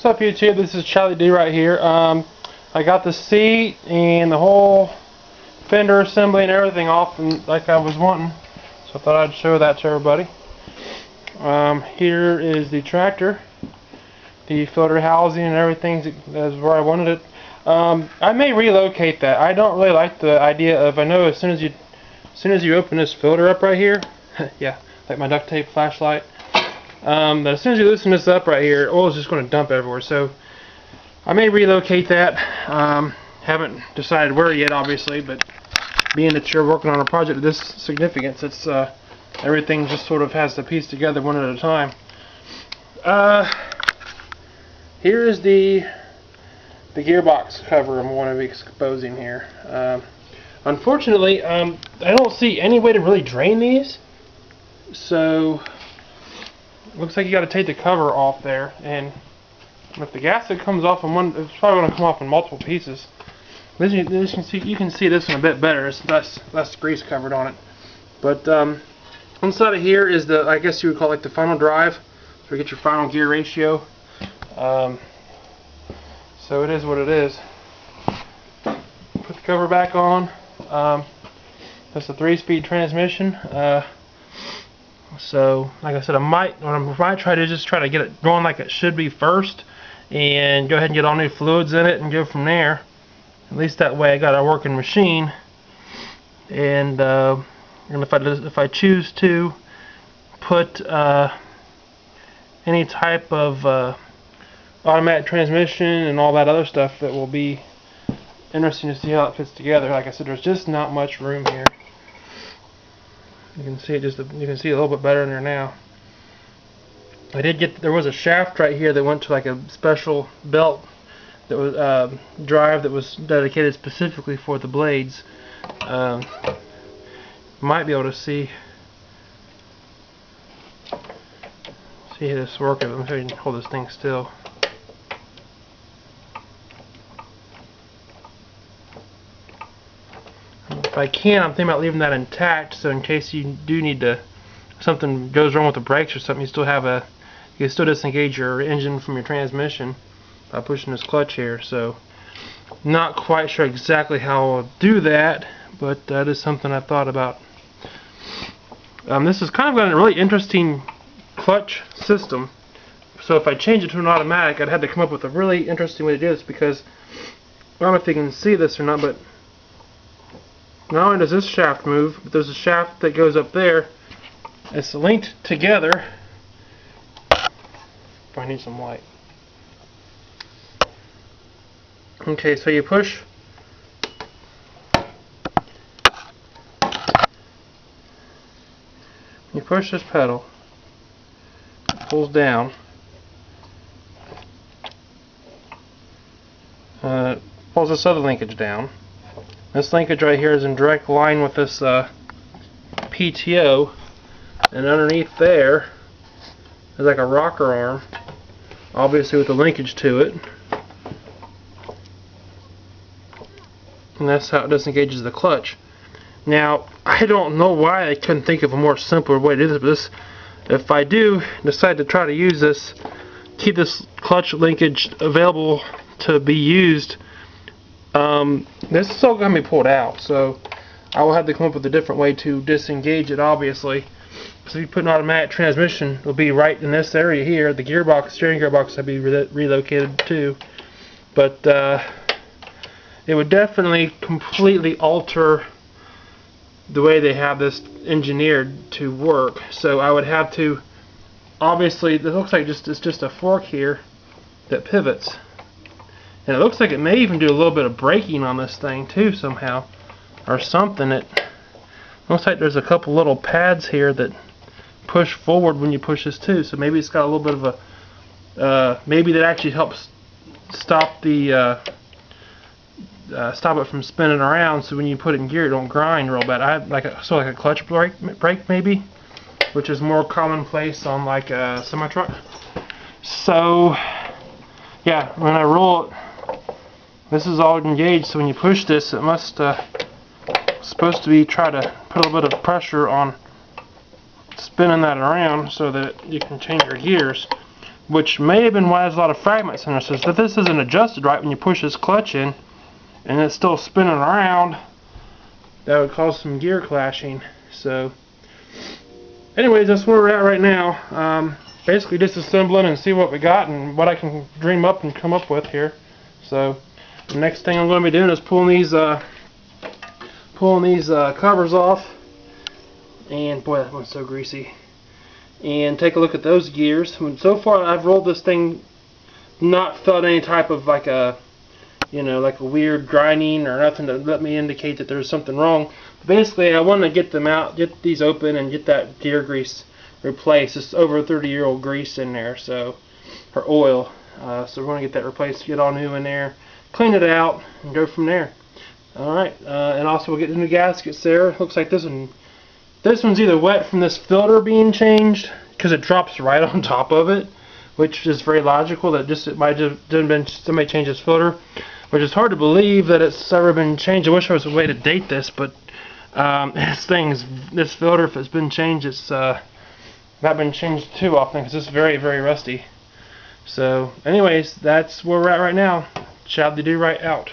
What's up, YouTube? This is Charlie D right here. I got the seat and the whole fender assembly and everything off and like I was wanting, so I thought I'd show that to everybody. Here is the tractor, the filter housing and everything is where I wanted it. I may relocate that. I don't really like the idea of, I know as soon as you open this filter up right here, yeah, like my duct tape flashlight. But as soon as you loosen this up right here, oil is just going to dump everywhere. So I may relocate that. Haven't decided where yet, obviously, but being that you're working on a project of this significance, it's everything just sort of has to piece together one at a time. Here is the gearbox cover I'm going to be exposing here. Unfortunately, I don't see any way to really drain these, so looks like you got to take the cover off there, and if the gasket comes off in one, it's probably going to come off in multiple pieces. You can see this one a bit better. It's less grease covered on it. But inside of here is the, I guess you would call it like the final drive, so you get your final gear ratio. So it is what it is. Put the cover back on. That's a 3-speed transmission. So, like I said, I might try to just try to get it going like it should be first, and go ahead and get all new fluids in it and go from there. At least that way I got a working machine. And if I choose to put any type of automatic transmission and all that other stuff, that will be interesting to see how it fits together. Like I said, there's just not much room here. You can see it you can see a little bit better in there now. There was a shaft right here that went to like a special belt that was drive that was dedicated specifically for the blades. Might be able to see this working. Let me see if I can hold this thing still. If I can, I'm thinking about leaving that intact, so in case you do need to, something goes wrong with the brakes or something, you can still disengage your engine from your transmission by pushing this clutch here. So not quite sure exactly how I'll do that, but that is something I thought about. This is kind of got a really interesting clutch system, so if I change it to an automatic, I'd have to come up with a really interesting way to do this, because I don't know if you can see this or not, but not only does this shaft move, but there's a shaft that goes up there. It's linked together. I need some light. Okay, so you push. You push this pedal. It pulls down. Pulls this other linkage down. This linkage right here is in direct line with this PTO, and underneath there is like a rocker arm, obviously with the linkage to it, and that's how it disengages the clutch. Now, I don't know why I couldn't think of a more simpler way to do this, but if I do decide to try to use this, keep this clutch linkage available to be used, this is all going to be pulled out, so I will have to come up with a different way to disengage it, obviously. So if you put an automatic transmission, it will be right in this area here. The gearbox, steering gearbox, will be relocated too. But it would definitely completely alter the way they have this engineered to work. So I would have to, obviously, it looks like it's just a fork here that pivots. And it looks like it may even do a little bit of braking on this thing too somehow, or something. It looks like there's a couple little pads here that push forward when you push this too. So maybe it's got a little bit of a maybe that actually helps stop the stop it from spinning around. So when you put it in gear, it don't grind real bad. Like a clutch brake maybe, which is more commonplace on like a semi truck. So yeah, when I roll it, this is all engaged, so when you push this, it must supposed to be try to put a little bit of pressure on spinning that around so that you can change your gears. which may have been why there's a lot of fragments in there. So if this isn't adjusted right when you push this clutch in, and it's still spinning around, that would cause some gear clashing. So anyways, that's where we're at right now. Basically disassembling and see what we got and what I can dream up and come up with here. So the next thing I'm going to be doing is pulling these covers off. And boy, that one's so greasy. And take a look at those gears. So far I've rolled this thing, not felt any type of like a weird grinding or nothing to let me indicate that there's something wrong. But basically I want to get them out, get these open, and get that gear grease replaced. It's over 30-year-old grease in there, so, or oil. So we're going to get that replaced, get all new in there, clean it out, and go from there. Alright, and also we'll get the new gaskets there. Looks like this one's either wet from this filter being changed, because it drops right on top of it, which is very logical. That it might have been somebody changed this filter, which is hard to believe that it's ever been changed. I wish there was a way to date this, but this filter, if it's been changed, it's not been changed too often, because it's very, very rusty. So anyways, that's where we're at right now. Shall the do right out.